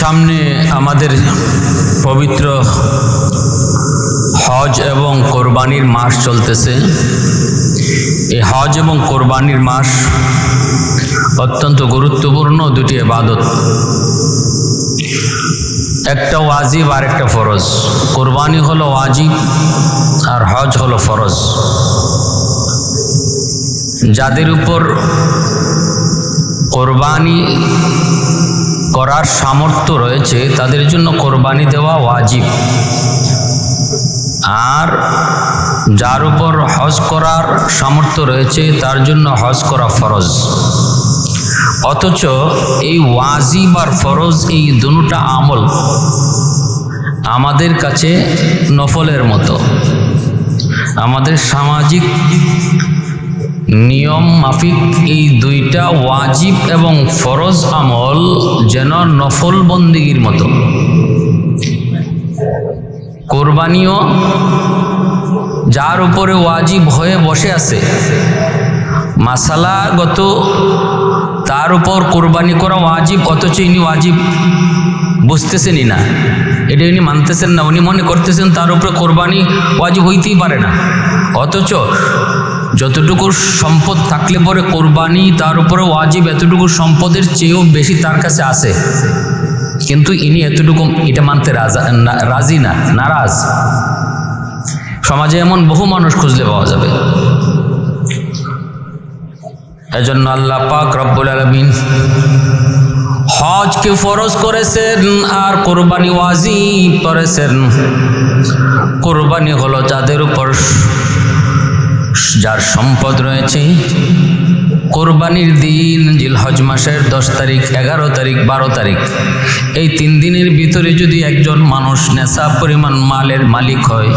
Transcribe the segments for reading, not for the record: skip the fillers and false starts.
সামনে আমাদের পবিত্র হজ এবং কোরবানির মাস চলতেছে। এই হজ এবং কোরবানির মাস অত্যন্ত গুরুত্বপূর্ণ দুটি ইবাদত, একটা ওয়াজিব আর একটা ফরজ। কোরবানি হলো ওয়াজিব আর হজ হলো ফরজ। যাদের উপর কোরবানি করার সামর্থ্য রয়েছে তাদের জন্য কোরবানি দেওয়া ওয়াজিব, আর যার উপর হজ করার সামর্থ্য রয়েছে তার জন্য হজ করা ফরজ। অথচ এই ওয়াজিব আর ফরজ এই দুটো আমল আমাদের কাছে নফলের মতো। আমাদের সামাজিক নিয়ম মাফিক এই দুইটা ওয়াজিব এবং ফরজ আমল যেন নফল বন্দিগির মতো। কোরবানিও যার উপরে ওয়াজিব হয়ে বসে আছে, মাসালাগত তার উপর কোরবানি করা ওয়াজিব, অথচ ইনি ওয়াজিব বুঝতেছেনই না, এটা ইনি মানতেছেন না। উনি মনে করতেছেন তার উপরে কোরবানি ওয়াজিব হইতেই পারে না। অথচ যতটুকু সম্পদ থাকলে পরে কোরবানি তার উপরে ওয়াজিব, এতটুকু সম্পদের চেয়েও বেশি তার কাছে আছে, কিন্তু ইনি এতটুকু এটা মানতে রাজি না, নারাজ। সমাজে এমন বহু মানুষ খুঁজলে পাওয়া যাবে। এজন্য আল্লাহ পাক রব্বুল আলামিন হজকে ফরজ করেছেন আর কোরবানি ওয়াজিব করেছেন। কোরবানি হলো যাদের উপর যার সম্পদ রয়েছে, কোরবানির দিন জিলহজ মাসের 10 তারিখ, 11 তারিখ, 12 তারিখ, এই 3 দিনের ভিতরে যদি একজন মানুষ নেশা পরিমাণ মালের মালিক হয়,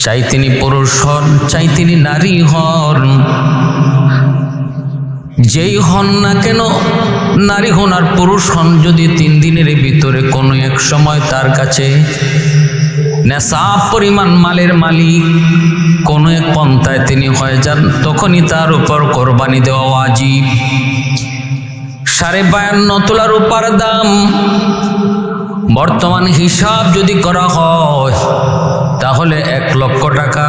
চাই তিনি পুরুষ হন চাই তিনি নারী হন, যেই হন না কেন, নারী হন আর পুরুষ হন, যদি 3 দিনের ভিতরে কোনো এক সময় তার কাছে নেশাব পরিমাণ মালের মালিক কোনো এক পন্থায় তিনি হয়ে যান, তখনই তার উপর কোরবানি দেওয়া ওয়াজিব। 52.5 তোলা রূপার দাম বর্তমান হিসাব যদি করা হয় তাহলে 1 লক্ষ টাকা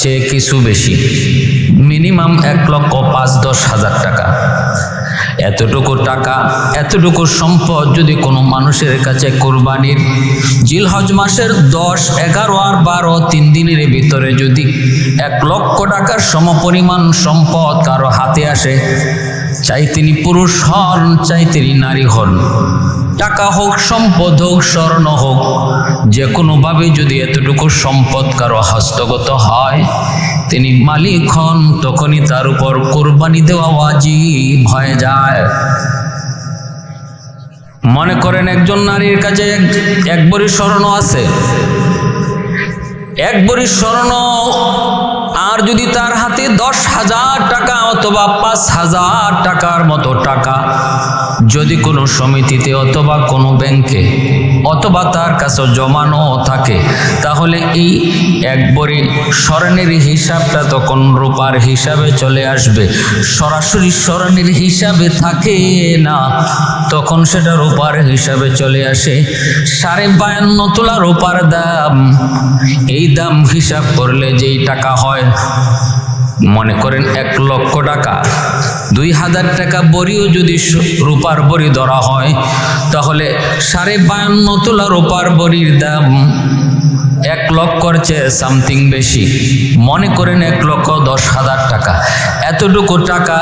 চেয়ে কিছু বেশি, মিনিমাম 1,05,10 হাজার টাকা। এতটুকু টাকা, এতটুকু সম্পদ যদি কোনো মানুষের কাছে কোরবানির জিলহজ মাসের 10, 11 আর 12 3 দিনের ভিতরে যদি 1 লক্ষ টাকার সমপরিমাণ সম্পদ কারো হাতে আসে, চাই তিনি পুরুষ হন চাই তিনি নারী হন, টাকা হোক, সম্পদ হোক, স্বর্ণ হোক, যে কোনোভাবে যদি এতটুকু সম্পদ কারো হস্তগত হয়, তিনি মালিক হন, তখনই তার উপর কোরবানি দেওয়া ওয়াজিব হয়ে যায়। মনে করেন একজন নারীর কাছে 1 ভরি স্বর্ণ আছে, 1 ভরি স্বর্ণ, আর যদি তার হাতে 10,000 টাকা অথবা 5,000 টাকার মতো টাকা যদি কোনো সমিতিতে অথবা কোনো ব্যাংকে অথবা তার কাছে জমানো থাকে, তাহলে এই 1 ভরি স্বর্ণের হিসাবটা তখন রূপার হিসাবে চলে আসবে। সরাসরি স্বর্ণের হিসাবে থাকে না, তখন সেটা রূপার হিসাবে চলে আসে। 52.5 তোলা রূপার দাম, এই দাম হিসাব করলে যেই টাকা হয়, মনে করেন 1 লক্ষ টাকা, 2,000 টাকা বড়িও যদি রূপার বড়ি ধরা হয়, তাহলে 52.5 তোলা রূপার বড়ির দাম 1 লক্ষর চেয়ে সামথিং বেশি, মনে করেন 1,10,000 টাকা। এতটুকু টাকা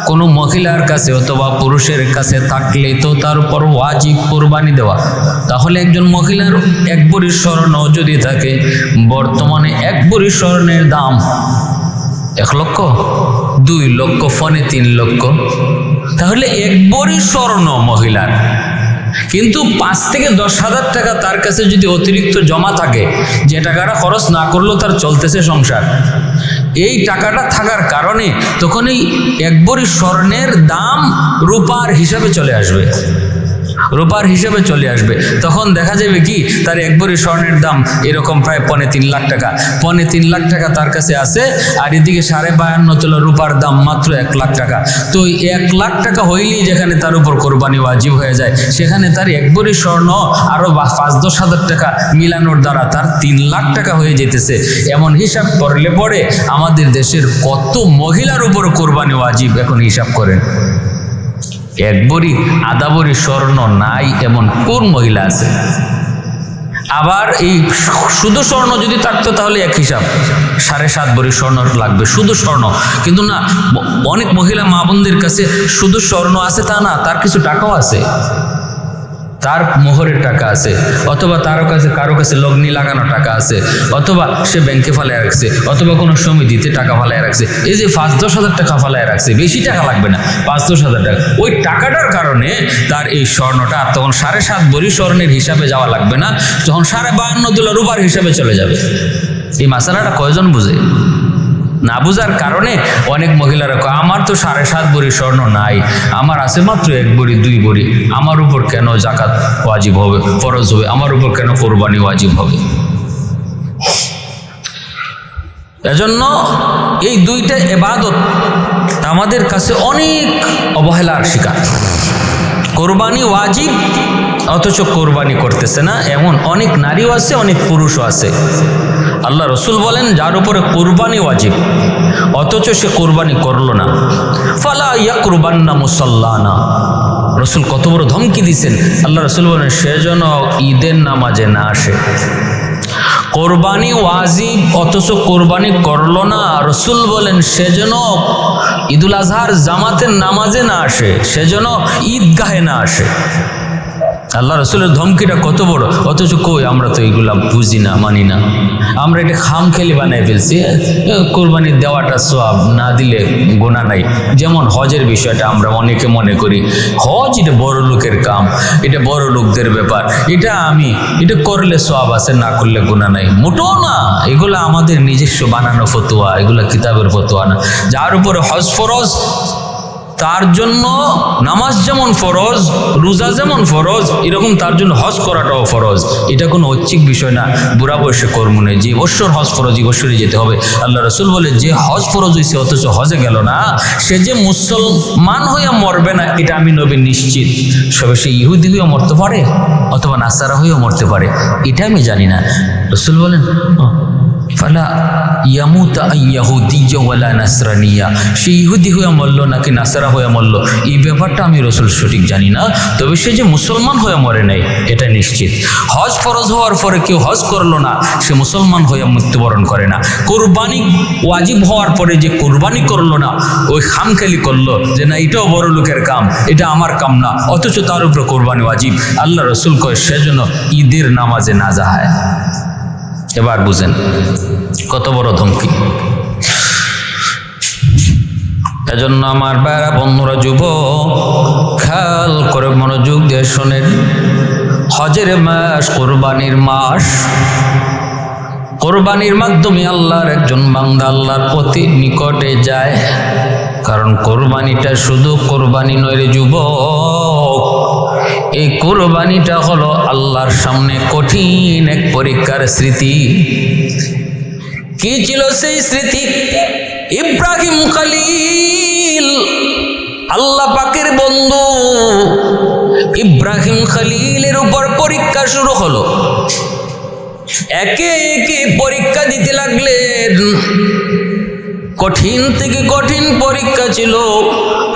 কোনো মহিলার কাছে অথবা পুরুষের কাছে থাকলেই তো তার উপর ওয়াজিব কোরবানি দেওয়া। তাহলে একজন মহিলার 1 ভরি স্বর্ণ যদি থাকে, বর্তমানে 1 ভরি স্বর্ণের দাম 1 লক্ষ, 2 লক্ষ, ফোনে 3 লক্ষ, তাহলে 1 ভরি স্বর্ণ মহিলার, কিন্তু 5 থেকে 10,000 টাকা তার কাছে যদি অতিরিক্ত জমা থাকে, যে টাকাটা খরচ না করলেও তার চলতেছে সংসার, এই টাকাটা থাকার কারণে তখন এই 1 ভরি স্বর্ণের দাম রূপার হিসাবে চলে আসবে। রূপার হিসেবে চলে আসবে। তখন দেখা যাবে কি তার এক ভরি স্বর্ণের দাম এরকম প্রায় 3.5 লাখ টাকা। 3.5 লাখ টাকা তার কাছে আছে, আর এদিকে 52.5 তোলা রূপার দাম মাত্র 1 লাখ টাকা। তো 1 লাখ টাকা হইলেই যেখানে তার উপর কোরবানি ওয়াজিব হয়ে যায়, সেখানে তার এক ভরি স্বর্ণ আরো 5-10 হাজার টাকা মিলানোর দ্বারা তার 3 লাখ টাকা হয়ে যেতেছে। এমন হিসাব করলে পরে আমাদের দেশের কত মহিলার উপর কোরবানি ওয়াজিব এখন হিসাব করেন। এক ভরি আধা ভরি স্বর্ণ নাই এমন কোন মহিলা আছে? আবার এই শুধু স্বর্ণ যদি থাকতো তাহলে এক হিসাব, 7.5 ভরি স্বর্ণ লাগবে শুধু স্বর্ণ। কিন্তু না, অনেক মহিলা মা বোনদের কাছে শুধু স্বর্ণ আছে তা না, তার কিছু টাকাও আছে, তার মোহরের টাকা আছে, অথবা কারো কাছে লগ্নি লাগানো টাকা আছে, অথবা সে ব্যাংকে ফালায় রাখছে, অথবা কোনো সমিতিতে টাকা ফালায় রাখছে। এই যে 5-10 হাজার টাকা ফালায় রাখছে, বেশি টাকা লাগবে না, 5-10 হাজার টাকা, ওই টাকাটার কারণে তার এই স্বর্ণটা তখন 7.5 ভরি স্বর্ণের হিসাবে যাওয়া লাগবে না, তখন 52.5 তোলা রূপার হিসাবে চলে যাবে। এই মাসালাটা কয়জন বুঝে? না বুঝার কারণে অনেক মহিলারা কয় আমার তো 7.5 ভরি স্বর্ণ নাই, আমার আছে মাত্র 1 ভরি 2 ভরি, আমার উপর কেন জাকাত ওয়াজিব হবে, ফরজ হবে, আমার উপর কেন কোরবানি ওয়াজিব হবে? এজন্য এই দুইটা ইবাদত আমাদের কাছে অনেক অবহেলার শিকার। কোরবানি ওয়াজিব অথচ কোরবানি করতেছে না এমন অনেক নারীও আছে, অনেক পুরুষও আছে। আল্লাহ রসুল বলেন যার উপরে কোরবানি ওয়াজিব অথচ সে কোরবানি করলো না, ফালা ইয়াকরুবান্না মুসাল্লানা। রসুল কত বড় ধমকি দিয়েছেন। আল্লাহ রসুল বলেন সে যেন ঈদের নামাজে না আসে। কোরবানি ওয়াজিব অথচ কোরবানি করলো না, রসুল বলেন সে যেন ঈদুল আজহার জামাতের নামাজে না আসে, সে যেন ঈদগাহে না আসে। আল্লাহ রসুলের ধমকিটা কত বড়, অথচ কই আমরা তো এইগুলা বুঝি না, মানি না। আমরা এটা খামখেয়ালি বানাই ফেলছি। কোরবানি দেওয়াটা সওয়াব, না দিলে গুনাহ নাই। যেমন হজের বিষয়টা আমরা অনেকে মনে করি হজ এটা বড় লোকের কাম, এটা বড় লোকদের ব্যাপার, এটা করলে সওয়াব আছে, না করলে গুনাহ নাই। মোটেও না, এগুলা আমাদের নিজস্ব বানানো ফতোয়া, এগুলা কিতাবের ফতোয়া না। যার উপরে হজ ফরজ তার জন্য নামাজ যেমন ফরজ, রোজা যেমন ফরজ, এরকম তার জন্য হজ করাটাও ফরজ। এটা কোনো ঐচ্ছিক বিষয় না, বুড়া বয়সে কর্ম নেই। যে বছর হজ ফরজ এই বছরই যেতে হবে। আল্লাহ রসুল বলে যে হজ ফরজ হয়েছে অথচ হজে গেল না, সে যে মুসলমান হইয়া মরবে না এটা আমি নবী নিশ্চিত। সবে সে ইহুদি হইয়া মরতে পারে অথবা নাসারা হইয়া মরতে পারে, এটা আমি জানি না। রসুল বলেন ফালা ইয়ামুতা ইয়াহুদিয়্যা ওয়ালা নাসরানিয়া, সে ইহুদি হয়ে মরল নাকি নাসারা হয়ে মরল এই ব্যাপারটা আমি রসুল সঠিক জানি না, তবে সে যে মুসলমান হয়ে মরে নাই এটা নিশ্চিত। হজ ফরজ হওয়ার পরে কেউ হজ করলো না, সে মুসলমান হয়ে মৃত্যুবরণ করে না। কোরবানি ওয়াজিব হওয়ার পরে যে কোরবানি করলো না, ওই খামখেয়ালি করলো যে না এটাও বড় লোকের কাম, এটা আমার কাম না, অথচ তার উপরে কোরবানি ওয়াজিব। আল্লাহ রসুল কয় সেজন্য ঈদের নামাজে না যায়। এবার বুঝেন কত বড় ধমকি। এজন্য আমার ভাইরা বন্ধুরা, যুবক খেয়াল করে মনোযোগ দিয়ে শোনেন, হজের মাস কোরবানির মাস। কোরবানির মাধ্যমে আল্লাহর একজন বান্দা আল্লাহর প্রতি নিকটে যায়। কারণ কোরবানিটা শুধু কোরবানি নয় রে যুবক, এই কোরবানিটা হলো আল্লাহর সামনে কঠিন এক পরীক্ষার স্মৃতি। কি ছিল সেই স্মৃতি? ইব্রাহিম খলিল, আল্লাহ পাকের বন্ধু ইব্রাহিম খলিলের উপর পরীক্ষা শুরু হলো। একে একে পরীক্ষা দিতে লাগলেন। কঠিন থেকে কঠিন পরীক্ষা ছিল।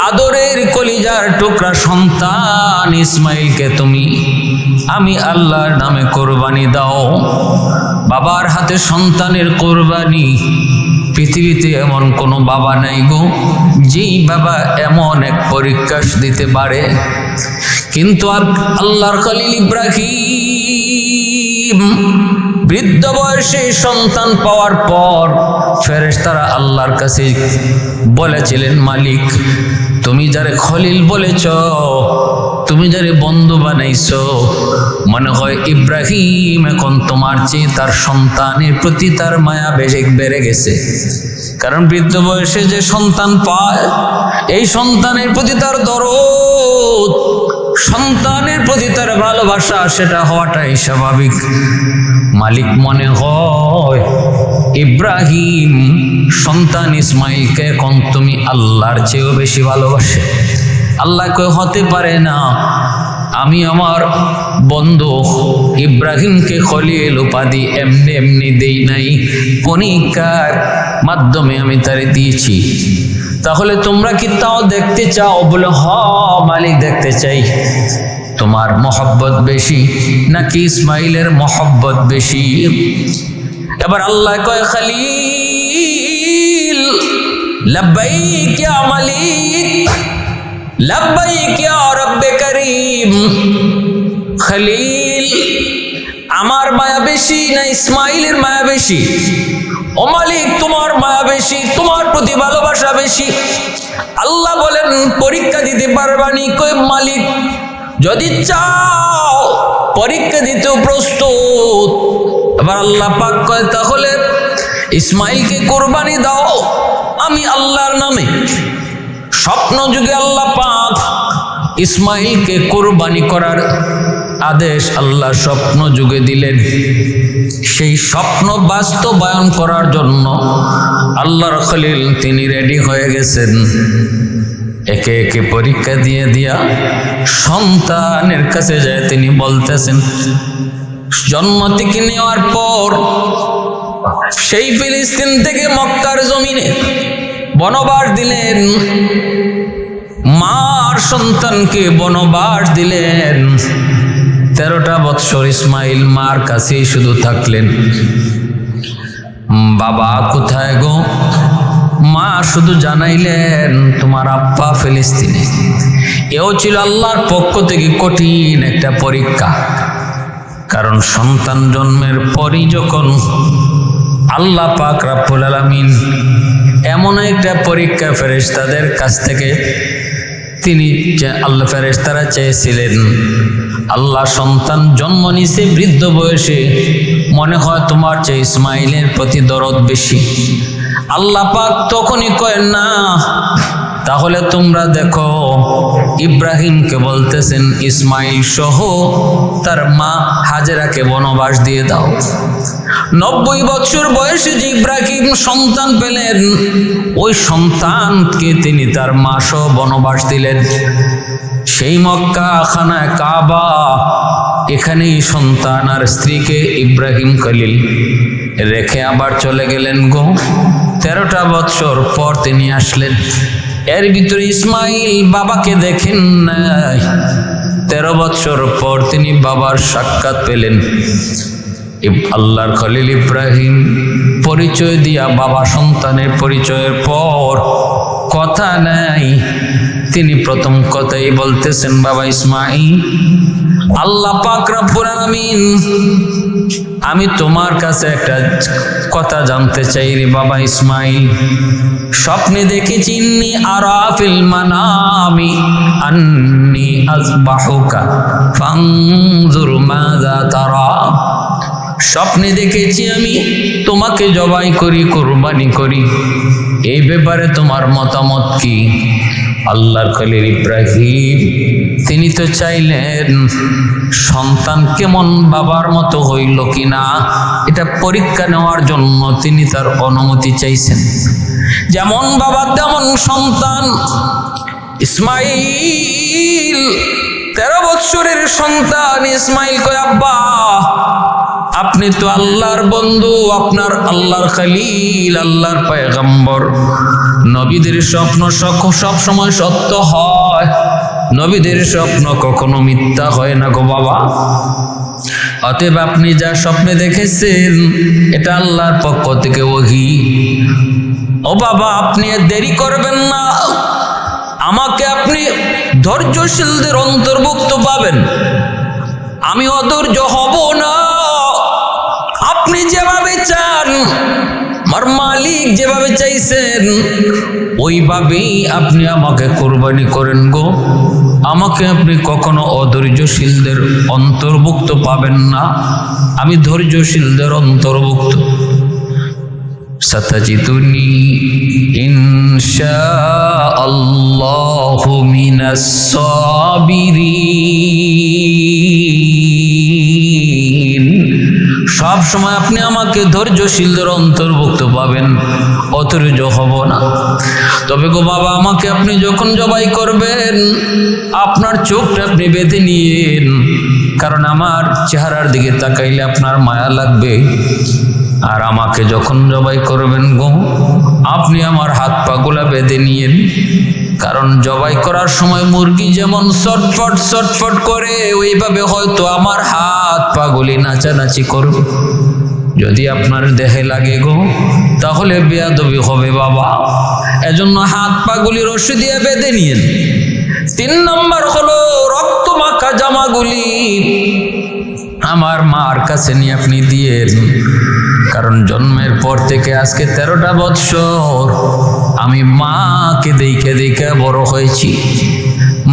আদরের কলিজার টুকরা সন্তান ইসমাইলকে আমি আল্লাহর নামে কোরবানি দাও। বাবার হাতে সন্তানের কোরবানি, পৃথিবীতে এমন কোনো বাবা নাই গো যেই বাবা এমন এক পরীক্ষা দিতে পারে। কিন্তু আল্লাহর খলিল ইব্রাহিম বৃদ্ধ বয়সে সন্তান পাওয়ার পর ফেরেশতারা আল্লাহর কাছে বলেছিলেন, মালিক তুমি যারে খলিল বলেছ, তুমি যারে বন্ধু বানাইছ, মনে হয় ইব্রাহিম এখন তোমার চেয়ে তার সন্তানের প্রতি তার মায়া বেড়ে গেছে। কারণ বৃদ্ধ বয়সে যে সন্তান পায়, এই সন্তানের প্রতি তার দরদ, সন্তানের প্রতি ভালোবাসা সেটা হওয়াটাই স্বাভাবিক। মালিক মনে হয় ইব্রাহিম সন্তান ইসমাইলকে এখন তুমি আল্লাহর চেয়েও বেশি ভালোবাসে। আল্লাহ কই হতে পারে না, আমি আমার বন্ধু ইব্রাহিমকে খলিল উপাধি এমনি এমনি দেই নাই, পরীক্ষার মাধ্যমে আমি তারে দিয়েছি। তাহলে তোমরা কি তাও দেখতে চাও? বলে হ মালিক, দেখতে চাই। তোমার মহব্বত বেশি নাকি ইসমাইলের মহব্বত বেশি? এবার আল্লাহ কয় খলিল লব্বাইক ইয়া মালিক, লব্বাইক ইয়া রব্বে করিম। খলিল, আমার মায়া বেশি না ইসমাইলের মায়া বেশি? ও মালিক, তোমার মায়া বেশি, তোমার প্রতি ভালোবাসা বেশি। আল্লাহ বলেন পরীক্ষা দিতে পারবানি? কই মালিক, যদি চাও পরীক্ষা দিতেও প্রস্তুত। এবার আল্লাহ পাক কয় তাহলে ইসমাইলকে কোরবানি দাও আমি আল্লাহর নামে। স্বপ্ন যুগে আল্লাহ পাক ইসমাইলকে কোরবানি করার আদেশ আল্লাহ স্বপ্ন যুগে দিলেন। সেই স্বপ্ন বাস্তবায়ন করার জন্য আল্লাহর খলিল তিনি রেডি হয়ে গেছেন। একে একে পরীক্ষা দিয়ে দিয়া সন্তানের কাছে যায় তিনি বলতেছেন, জন্ম থেকে নেওয়ার পর সেই ফিলিস্তিন থেকে মক্কার জমিনে বনবাস দিলেন, মার সন্তানকে বনবাস দিলেন। 13টা বৎসর ইসমাইল মার কাছেই শুধু থাকলেন। বাবা কোথায় গো? মা শুধু জানাইলেন তোমার আব্বা ফিলিস্তিনে। এও ছিল আল্লাহর পক্ষ থেকে কঠিন একটা পরীক্ষা। কারণ সন্তান জন্মের পরই যখন আল্লাহ পাক রব্বুল আলামিন এমন একটা পরীক্ষা ফেরেশতাদের কাছ থেকে তিনি আল্লাহ ফেরেশতারা চেয়েছিলেন, আল্লাহ সন্তান জন্ম নিছে বৃদ্ধ বয়সে, মনে হয় তোমার চেয়ে ইসমাইলের প্রতি দরদ বেশি। আল্লাহ পাক তখনই কয় না, তাহলে তোমরা দেখো ইব্রাহিমকে বলতেছেন ইসমাইল সহ তার মা হাজেরাকে বনবাস দিয়ে দাও। 90 বছর বয়সে যে ইব্রাহিম সন্তান পেলেন, ওই সন্তানকে তিনি তার মা সহ বনবাস দিলেন। সেই মক্কা খানায় কাবা, এখানেই সন্তান আর স্ত্রীকে ইব্রাহিম খলিল রেখে আবার চলে গেলেন গো। 13টা বৎসর পর তিনি আসলেন। এর ভিতরে ইসমাইল বাবাকে দেখেন নাই। 13 বৎসর পর তিনি বাবার সাক্ষাৎ পেলেন। আল্লাহর খলিল ইব্রাহিম পরিচয় দিয়া বাবা সন্তানের পরিচয়ের পর কথা নাই, তিনি প্রথম কথাই বলতেছেন, বাবা ইসমাইল, আল্লাহ পাক রব্বুল আলামিন আমি তোমার কাছে একটা কথা জানতে চাই রে বাবা ইসমাইল। স্বপ্নে দেখেছি ইন্নী আরা ফিল মানামি আন্নী আযবাহুকা ফানজুর মাযা তারা। স্বপ্নে দেখেছি আমি তোমাকে জবাই করি, কুরবানি করি, এই ব্যাপারে তোমার মতামত কি? আল্লাহর খলিল ইব্রাহিম তিনি তো চাইলেন সন্তান কেমন বাবার মতো হইল কিনা এটা পরীক্ষা নেওয়ার জন্য তিনি তার অনুমতি চাইছেন। যেমন বাবা তেমন সন্তান। ইসমাইল 13 বৎসরের সন্তান। ইসমাইল কয়, আব্বা আপনি তো আল্লাহর বন্ধু, আপনার আল্লাহর খলিল, আল্লাহর পয়গম্বর। নবীদের স্বপ্ন সব সময় সত্য হয়, নবীদের স্বপ্ন কখনো মিথ্যা হয় না গো বাবা। অতএব আপনি যা স্বপ্নে দেখেছেন এটা আল্লাহর পক্ষ থেকে ওহী। ও বাবা আপনি দেরি করবেন না, আমাকে আপনি ধৈর্যশীলদের অন্তর্ভুক্ত পাবেন, আমি অধৈর্য হব না। আপনি যেভাবে চান, আমার মালিক যেভাবে চাইছেন ওইভাবেই আপনি আমাকে কোরবানি করেন গো। আমাকে আপনি কখনো অধৈর্যশীলদের অন্তর্ভুক্ত পাবেন না, আমি ধৈর্যশীলদের অন্তর্ভুক্ত। সাতাজিদুনি ইনশাআল্লাহু মিনাস সাবিরিন। সময় আপনি আমাকে ধৈর্যশীলদের অন্তর্ভুক্ত পাবেন, অধৈর্য হব না। তবে গো বাবা, আমাকে আপনি যখন জবাই করবেন আপনার চোখটা আপনি বেঁধে নিয়েন, কারণ আমার চেহারার দিকে তাকাইলে আপনার মায়া লাগবে। আর আমাকে যখন জবাই করবেন গো, আপনি আমার হাত পাগুলা বেঁধে নিয়েন, কারণ জবাই করার সময় মুরগি যেমন ছটফট ছটফট করে, ওইভাবে হয়তো আমার হাত পাগুলি নাচানাচি করবে। যদি আপনার দেহে লাগে গো, তাহলে বেয়াদবি হবে বাবা। এজন্য হাত পাগুলি রশি দিয়ে বেঁধে নিয়েন। 3 নম্বর হলো রক্ত মাখা জামাগুলি আমার মার কাছে নিয়ে আপনি দিয়েন, কারণ জন্মের পর থেকে আজকে 13টা বৎসর আমি মাকে দেখে দেখে বড় হয়েছি,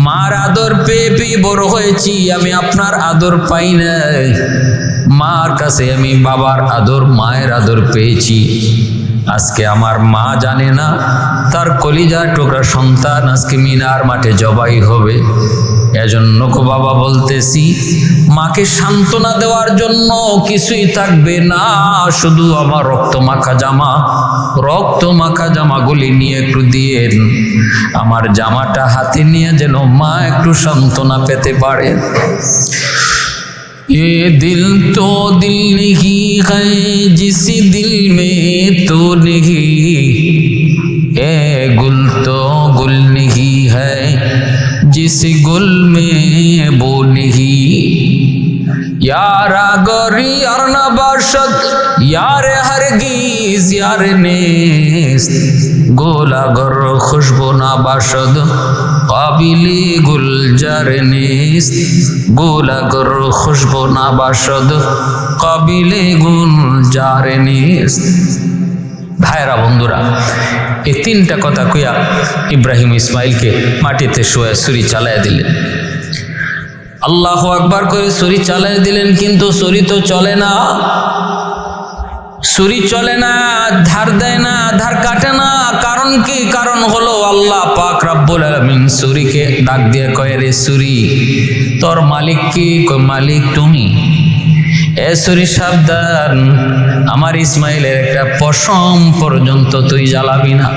মার আদর পেয়ে পেয়ে বড় হয়েছি। আমি আপনার আদর পাই নাই, মার কাছে আমি বাবার আদর, মায়ের আদর পেয়েছি। আজকে আমার মা জানে না তার কলিজার টুকরা সন্তান আজকে মিনার মাঠে জবাই হবে। এজন্য গো বাবা বলতেছি, মাকে সান্ত্বনা দেওয়ার জন্য কিছুই থাকবে না, শুধু আমার রক্ত মাখা জামাগুলি নিয়ে একটু দিয়েন। আমার জামাটা হাতে নিয়ে যেন মা একটু সান্ত্বনা পেতে পারে। ये दिल तो दिल नहीं है जिस दिल में तो नहीं, ये गुल तो गुल नहीं है जिस गुल में वो नहीं। यार गरी यार नबाशत यार हरगिज यार नेस्त, गोला गर खुशबू नबाशत काबिले गुलजार नेस्त, गोला गर खुशबू नबाशत काबिले गुलजार नेस्त। ভাইরা বন্ধুরা, এই 3টা কথা কইয়া ইব্রাহিম ইসমাইলকে মাটিতে শুয়ে ছুরি চালাইয়া দিলেন। আল্লাহু আকবার করে ছুরি চালাইয়া দিলেন, কিন্তু ছুরি তো চলে না, ছুরি চলে না, ধার দেয় না, ধার কাটে না। কারণ কি? কারণ হলো আল্লাহ পাক রব্বুল আলামিন ছুরিকে ডাক দিয়ে কয়, রে ছুরি, তোর মালিক কি? কয়, মালিক তুমি। এ ছুরি সাবধান, আমার ইসমাইলের একটা পশম পর্যন্ত তুই জ্বালাবি না,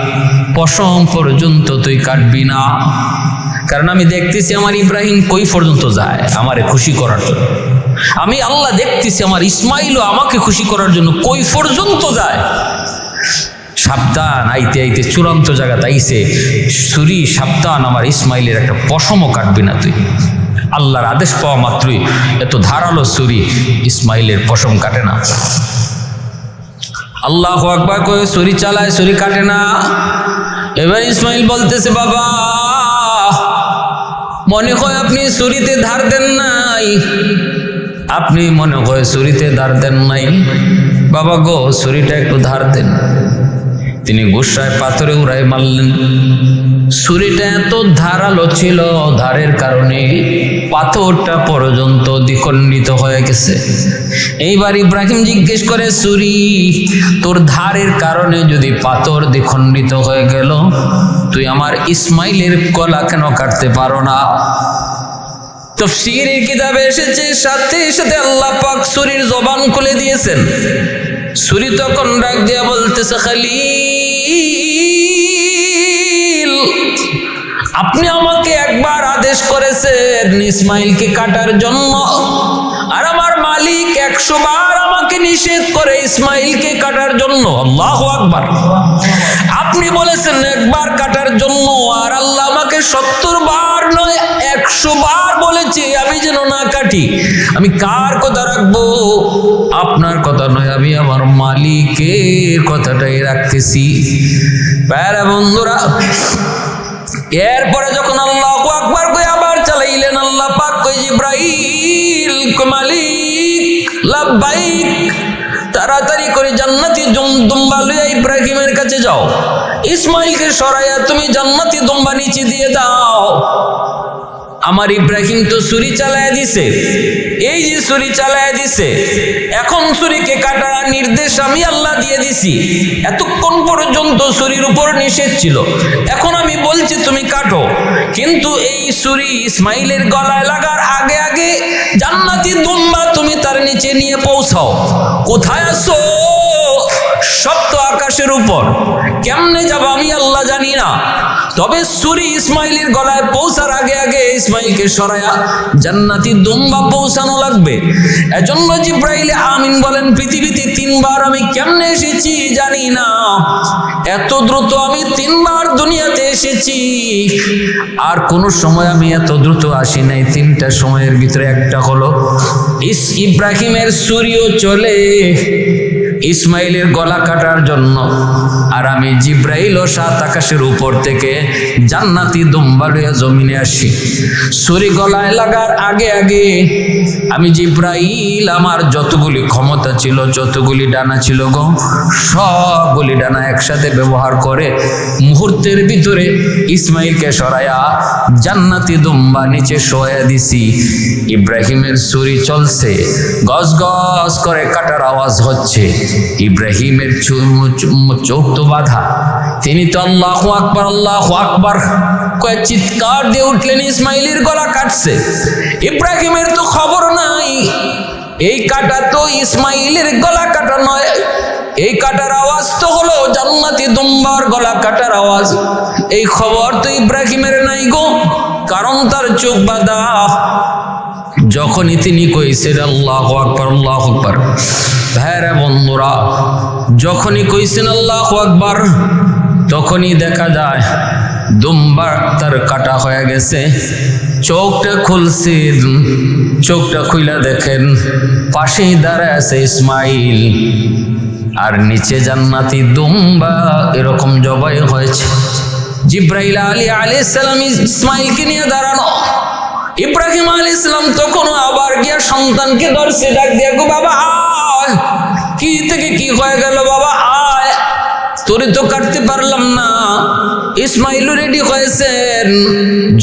পশম পর্যন্ত তুই কাটবি না। কারণ আমি দেখতেছি আমার ইব্রাহিম কই পর্যন্ত যায় আমারে খুশি করার জন্য। আমি আল্লাহ দেখতেছি আমার ইসমাইলও আমাকে খুশি করার জন্য কই পর্যন্ত যায়। সাবধান, আইতে আইতে চূড়ান্ত জায়গাতে আইছে ছুরি, সাবধান, আমার ইসমাইলের একটা পশমও কাটবি না তুই। আল্লাহর আদেশ পাওয়া মাত্রই এত ধারালো ছুরি ইসমাইলের পশম কাটে না। আল্লাহু আকবার কয়ে ছুরি চালায়, ছুরি কাটে না। এবার ইসমাইল বলতেছে, বাবা মনে হয় আপনি ছুরিতে ধার দেন নাই, আপনি মনে হয় ছুরিতে ধার দেন নাই। বাবা গো, ছুরিটা একটু ধার দেন। তিনি গুসায় পাথরে উড়াই মারলেন। ছুরিটা এত ধারালো ছিল, ধারের কারণে পাথরটা পর্যন্ত দ্বিখণ্ডিত হয়ে গেছে। এইবার ইব্রাহিম জিজ্ঞেস করে, ছুরি তোর ধারের কারণে যদি পাথর দ্বিখণ্ডিত হয়ে গেল, তুই আমার ইসমাইলের গলা কেন কাটতে পারো না? তাফসীরের কিতাবে এসেছে, সাথে সাথে আল্লাহ পাক ছুরির জবান খুলে দিয়েছেন। ছুরি তখন ডাক দিয়া বলতেছে, খালিল, আপনি আমাকে একবার আদেশ করেছেন ইসমাইলকে কাটার জন্য, আর আমার মালিক 100 বার আমাকে নিষেধ করে ইসমাইলকে কাটার জন্য। আল্লাহু আকবার। আপনি বলেছেন একবার কাটার জন্য, আর আল্লাহ আমাকে 70 বার নয় 100 বার বলেছে আমি যেন না কাটি। আমি কার কথা রাখবো? আপনার কথা নয়, আমি আমার মালিকের কথাটাই রাখতেছি। প্যারা বন্ধুরা, এরপরে যখন আল্লাহু আকবার কই আবার চালাইলেন, আল্লাহ পাক কই, জিব্রাইল, মালিক লাব্বাইক, তাড়াতাড়ি করে জান্নাতি দুম্বা লইয়া ইব্রাহিমের কাছে যাও, ইসমাইলকে সরাইয়া তুমি জান্নাতি দুম্বা নিচে দিয়ে দাও। আমার ইব্রাহিম তো ছুরি চালায়া দিছে, এই যে ছুরি চালায়া দিছে, এখন ছুরিকে কাটার নির্দেশ আমি আল্লাহ দিয়ে দিছি। এতক্ষণ পর্যন্ত ছুরির উপর নিষেধ ছিল, এখন আমি বলছি তুমি কাটো। কিন্তু এই ছুরি ইসমাইলের গলায় লাগার আগে আগে জান্নাতি দুম্বা তুমি তার নিচে নিয়ে পৌঁছাও। কোথায় আছো? সপ্ত আকাশের উপর। কেমনে যাব আমি আল্লাহ জানি না, তবে ছুরি ইসমাইলের গলায় পৌঁছার আগে আগে ইসমাইলকে সরায়া জান্নাতি দুম্বা পৌঁছানো লাগবে। এজন্য জিব্রাইল আমিন বলেন, পৃথিবীতে 3 বার আমি কেমনে এসেছি জানি না, এত দ্রুত আমি 3 বার দুনিয়াতে এসেছি। আর কোন সময় আমি এত দ্রুত আসি নাই। 3টা সময়ের ভিতরে একটা হলো ইব্রাহিমের ছুরিও চলে ইসমাইলের গলা কাটার জন্য, আর আমি জিব্রাইল ও 7 আকাশের উপর থেকে জান্নাতি দুম্বা লইয়া জমিনে আসি। ছুরি গলায় লাগার আগে আগে আমি জিব্রাইল আমার যতগুলি ক্ষমতা ছিল, যতগুলি ডানা ছিল গো, সবগুলি ডানা একসাথে ব্যবহার করে মুহূর্তের ভিতরে ইসমাইলকে সরায়া জান্নাতি দুম্বা নিচে শোয়া দিছি। ইব্রাহিমের ছুরি চলছে, গজ গজ করে কাটার আওয়াজ হচ্ছে। ইব্রাহিমের চোখ তো বাধা, তিনি তো আল্লাহু আকবার আল্লাহু আকবার কয়ে চিৎকার দিয়ে উঠলেন। ইসমাইলের গলা কাটছে, ইব্রাহিমের তো খবর নাই। এই কাটা তো ইসমাইলের গলা কাটা নয়, এই কাটার আওয়াজ তো হলো জান্নাতি দুম্বার গলা কাটার আওয়াজ। এই খবর তো ইব্রাহিমের নাই গো, কারণ তার চোখ বাঁধা। যখনই তিনি কইছেন আল্লাহু আকবার আল্লাহু আকবার, ভাইরা বন্ধুরা, যখনই কইছেন আল্লাহু আকবার, তখনই দেখা যায় দুম্বা তার কাটা হয়ে গেছে। চোখটা খুলছে, চোখটা খুইলা দেখেন পাশেই দাঁড়ায় আছে ইসমাইল, আর নিচে জান্নাতি দুম্বা এরকম জবাই হয়েছে। জিব্রাইল আলাইহিস সালাম ইসমাইলকে নিয়ে দাঁড়ানো। ইব্রাহিম আলাইহিস সালাম তখন আবার গিয়া সন্তানকে ধরছে, ডাক দিয়া, গো বাবা আয়, কি থেকে কি হয়ে গেল বাবা আয়, তোরে তো কাটতে পারলাম না। ইসমাইল রেডি হয়েছেন,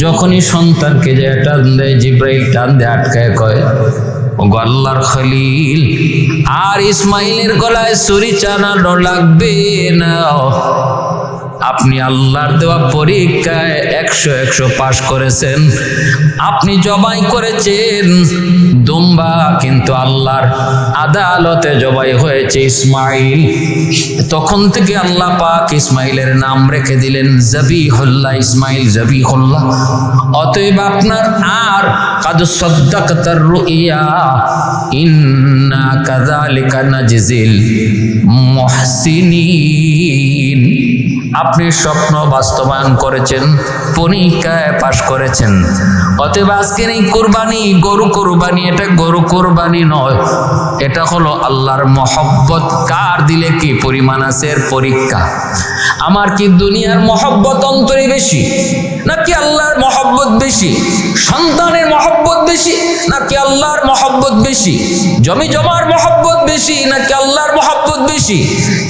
যখনই সন্তানকে যে টান দেয়, জিব্রাইল টান দিয়ে আটকায় কয়, ও আল্লাহর খলিল, আর ইসমাইলের গলায় ছুরি চালানো লাগবে না। আপনি আল্লাহর দেওয়া পরীক্ষায় 100 পাশ করেছেন, আপনি জবাই করেছেন দুম্বা, কিন্তু আল্লাহর আদালতে জবাই হয়েছে ইসমাইল। তখন থেকে আল্লাহ পাক ইসমাইলের নাম রেখে দিলেন জবিহুল্লাহ, ইসমাইল জবিহুল্লাহ। অতএব আপনার আর কাদ সাদ্দাকতার রুইয়া ইন্না কাযালিকা নাজিল মুহসিনিন, আপনি স্বপ্ন বাস্তবায়ন করেছেন, পরীক্ষায় পাশ করেছেন। অতএব আজকের এই কোরবানি, গরু কোরবানি, এটা গরু কোরবানি নয়, এটা হলো আল্লাহর মহব্বত কার দিলে কি পরিমাণ আছে এর পরীক্ষা। আমার কি দুনিয়ার মহব্বত অন্তরে বেশি, নাকি আল্লাহর মহব্বত বেশি? সন্তানের মহব্বত বেশি নাকি আল্লাহর মহব্বত বেশি? জমি জমার মহব্বত বেশি নাকি আল্লাহর মহব্বত বেশি?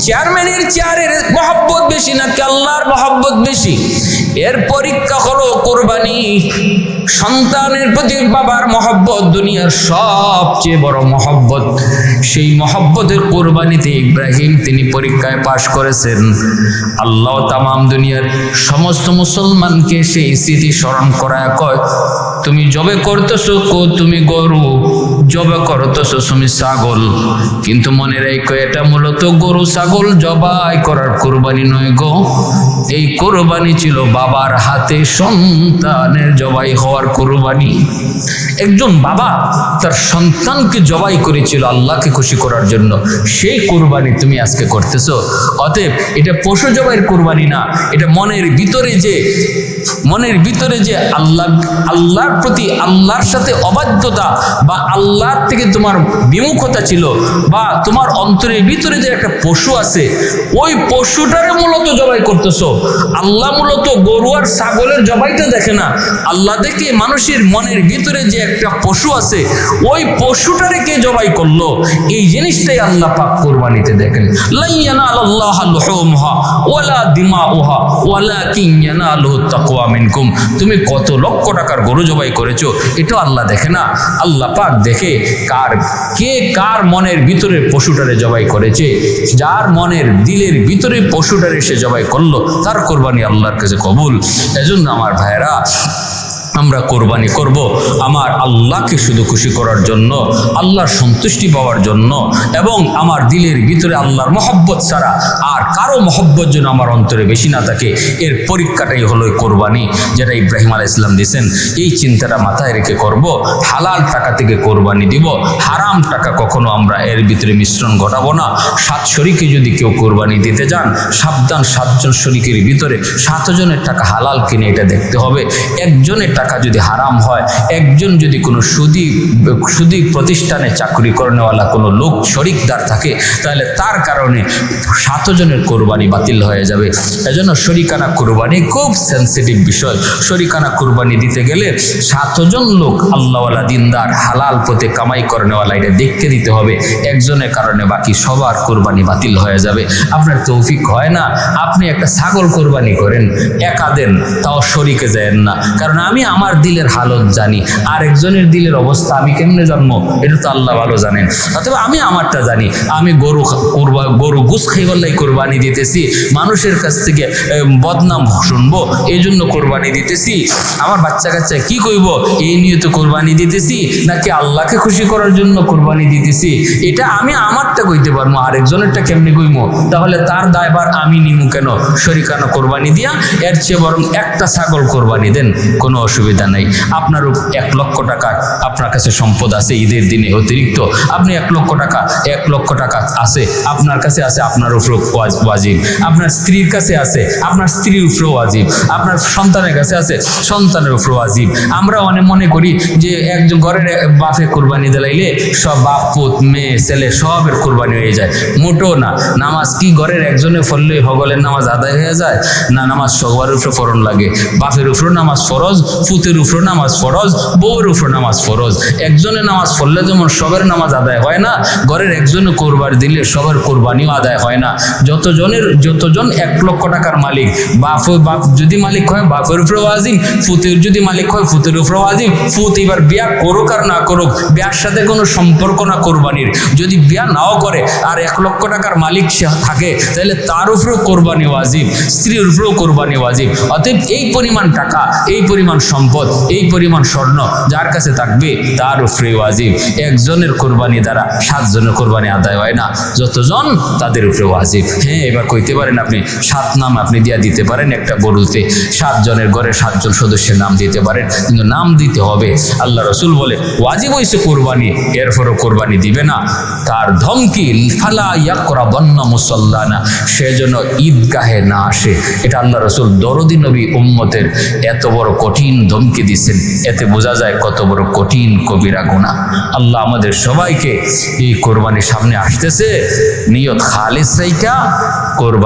চেয়ারম্যানের চেয়ারের মহব্বত বেশি নাকি আল্লাহর মহব্বত বেশি? এর পরীক্ষা হলো কোরবানি। সন্তানের প্রতি বাবার মহব্বত দুনিয়ার সবচেয়ে বড় মহব্বত। সেই মহব্বতের কোরবানিতে ইব্রাহিম তিনি পরীক্ষায় পাশ করেছেন। আল্লাহ তামাম দুনিয়ার সমস্ত মুসলমানকে সেই স্মৃতি স্মরণ করায় কয়, তুমি জবে করতেছো তুমি গরু, জবে করতেছো তুমি ছাগল, কিন্তু মনে রেখো এটা মূলত গরু ছাগল জবাই করার কোরবানি নয় গো। এই কোরবানি ছিল বাবার হাতে সন্তানের জবাই হওয়ার কোরবানি। একজন বাবা তার সন্তানকে জবাই করেছিল আল্লাহকে খুশি করার জন্য, সেই কোরবানি তুমি আজকে করতেছো। অতএব এটা পশু জবাইয়ের কোরবানি না, এটা মনের ভিতরে যে আল্লাহর প্রতি, আল্লাহর সাথে অবাধ্যতা বা আল্লাহর থেকে তোমার বিমুখতা ছিল, বা তোমার অন্তরের ভিতরে যে একটা পশু আছে, ওই পশুটারে মূলত জবাই করতেছো। আল্লাহ মূলত গরু আর ছাগলের জবাইটা দেখে না, আল্লাহ দেখে মানুষের মনের ভিতরে যে একটা পশু আছে, ওই পশুটারে কে জবাই করলো, এই জিনিসটাই আল্লাহ পাক কোরবানিতে দেখেন। লা ইয়ানালাল্লাহু লুহুমহা ওয়ালা দিমাউহা ওয়ালাকিন ইয়ানালুহু তাকওয়া মিনকুম। তুমি কত লক্ষ টাকার গরু জবাই করেছো, এটা আল্লাহ দেখে না, আল্লাহ পাক দেখে কার মনের ভিতরে পশুটারে জবাই করেছে। যার মনের দিলের ভিতরে পশুটারে সে জবাই করলো, তার কোরবানি আল্লাহর কাছে কবুল। এজন্য আমার ভাইরা, আমরা কোরবানি করব আমার আল্লাহকে শুধু খুশি করার জন্য, আল্লাহর সন্তুষ্টি পাওয়ার জন্য, এবং আমার দিলের ভিতরে আল্লাহর মহব্বত ছাড়া আর কারো মহব্বত যেন আমার অন্তরে বেশি না থাকে। এর পরীক্ষাটাই হলো কোরবানি, যেটা ইব্রাহিম আলাইহিস সালাম দিয়েছেন। এই চিন্তাটা মাথায় রেখে করব, হালাল টাকা থেকে কোরবানি দিব, হারাম টাকা কখনো আমরা এর ভিতরে মিশ্রণ ঘটাবো না। 7 শরীকে যদি কেউ কোরবানি দিতে যান, সাবধান, 7 জন শরীকের ভিতরে 7 জনের টাকা হালাল কিনে এটা দেখতে হবে। একজনের টাকা যদি হারাম হয়, একজন যদি কোনো সুদী প্রতিষ্ঠানে চাকরি করেনেওয়ালা কোনো লোক শরিকদার থাকে, তাহলে তার কারণে 7 জনের কোরবানি বাতিল হয়ে যাবে। এজন্য শরিকানা কোরবানি খুব সেন্সিটিভ বিষয়। শরিকানা কোরবানি দিতে গেলে 7 জন লোক আল্লাহওয়ালা, দিনদার, হালাল পথে কামাই করেনেওয়ালা এটা দেখতে দিতে হবে। একজনের কারণে বাকি সবার কোরবানি বাতিল হয়ে যাবে। আপনার তৌফিক হয় না, আপনি একটা ছাগল কোরবানি করেন, একা দেন, তাও শরিকে যায়েন না। কারণ আমি আমার দিলের হালত জানি, আরেকজনের দিলের অবস্থা আমি কেমনে জানবো, এটা তো আল্লাহ ভালো জানেন। অথবা আমি আমারটা জানি, আমি গরু গুস খাইবাল্লাই কোরবানি দিতেছি, মানুষের কাছ থেকে বদনাম শুনবো এই জন্য কোরবানি দিতেছি, আমার বাচ্চা কাচ্চা কি কইব এই নিয়ে তো কোরবানি দিতেছি, নাকি আল্লাহকে খুশি করার জন্য কোরবানি দিতেছি, এটা আমি আমারটা কইতে পারবো, আরেকজনেরটা কেমনি কইবো? তাহলে তার দায়ভার আমি নিমু কেন? শরিকানা কোরবানি দিয়া এর চেয়ে বরং একটা ছাগল কোরবানি দেন, কোনো অসুবিধা নাই। আপনারও 1 লক্ষ টাকা আপনার কাছে সম্পদ আছে ঈদের দিনে অতিরিক্ত, আপনি 1 লক্ষ টাকা আছে আপনার কাছে, আছে আপনার উপর ওয়াজিব, আপনার স্ত্রীর কাছে আছে আপনার স্ত্রীর উপর ওয়াজিব, আপনার সন্তানের কাছে আছে সন্তানের উপর ওয়াজিব। আমরা অনেক মনে করি যে একজন ঘরের বাপে কোরবানি দিলাইলে সব বাপ, পুত, মেয়ে, ছেলে সবের কোরবানি হয়ে যায়। মোটেও না। নামাজ কি ঘরের একজনে পড়লে হগলের নামাজ আদায় হয়ে যায়? না, নামাজ সবার উপরে ফরজ লাগে। বাপের উপর নামাজ ফরজ, পুতের উপর নামাজ ফরজ, বউর উপর নামাজ ফরজ। একজনে নামাজ পড়লে যেমন সবের নামাজ আদায় হয় না, ঘরের একজনে কোরবানি দিলে সবার কোরবানিও আদায় হয় না। যতজন 1 লক্ষ টাকার মালিক, বাপ যদি মালিক হয় বাপের উপর ওয়াজিব, পুতের যদি মালিক হয় পুতের উপর ওয়াজিব। পুত এবার বিয়া করুক আর না করুক, বিয়ার সাথে কোনো সম্পর্ক না কোরবানির। যদি বিয়া নাও করে আর 1 লক্ষ টাকার মালিক সে থাকে, তাহলে তার উপরেও কোরবানি ওয়াজিব, স্ত্রীর উপরেও কোরবানি ওয়াজিব। অতএব এই পরিমাণ টাকা, এই পরিমাণ সম্পদ, এই পরিমাণ স্বর্ণ যার কাছে থাকবে তার উপরে ওয়াজিব। একজনের কোরবানি দ্বারা 7 জনের কোরবানি আদায় হয় না, যতজন তাদের উপরে ওয়াজিব। হ্যাঁ, এবার কইতে পারেন আপনি 7 নাম আপনি দিয়া দিতে পারেন একটা গরুতে, 7 জনের ঘরে 7 জন সদস্যের নাম দিতে পারেন, কিন্তু নাম দিতে হবে। আল্লাহ রসুল বলে ওয়াজিব হইছে কোরবানি, এরপরও কোরবানি দিবে না, তার ধমকি ফালা ইয়াকরাবান্না মুসাল্লানা, সে যেন ঈদগাহে না আসে। এটা আল্লাহ রসুল দরদি নবী উম্মতের এত বড় কঠিন ধমকি দিচ্ছেন। এতে বোঝা যায় কত বড় কঠিন কবিরা গুনাহ। আল্লাহ আমাদের সবাইকে এই কোরবানির সামনে আসতেছে নিয়ত খালিস রাইখা কোরবানি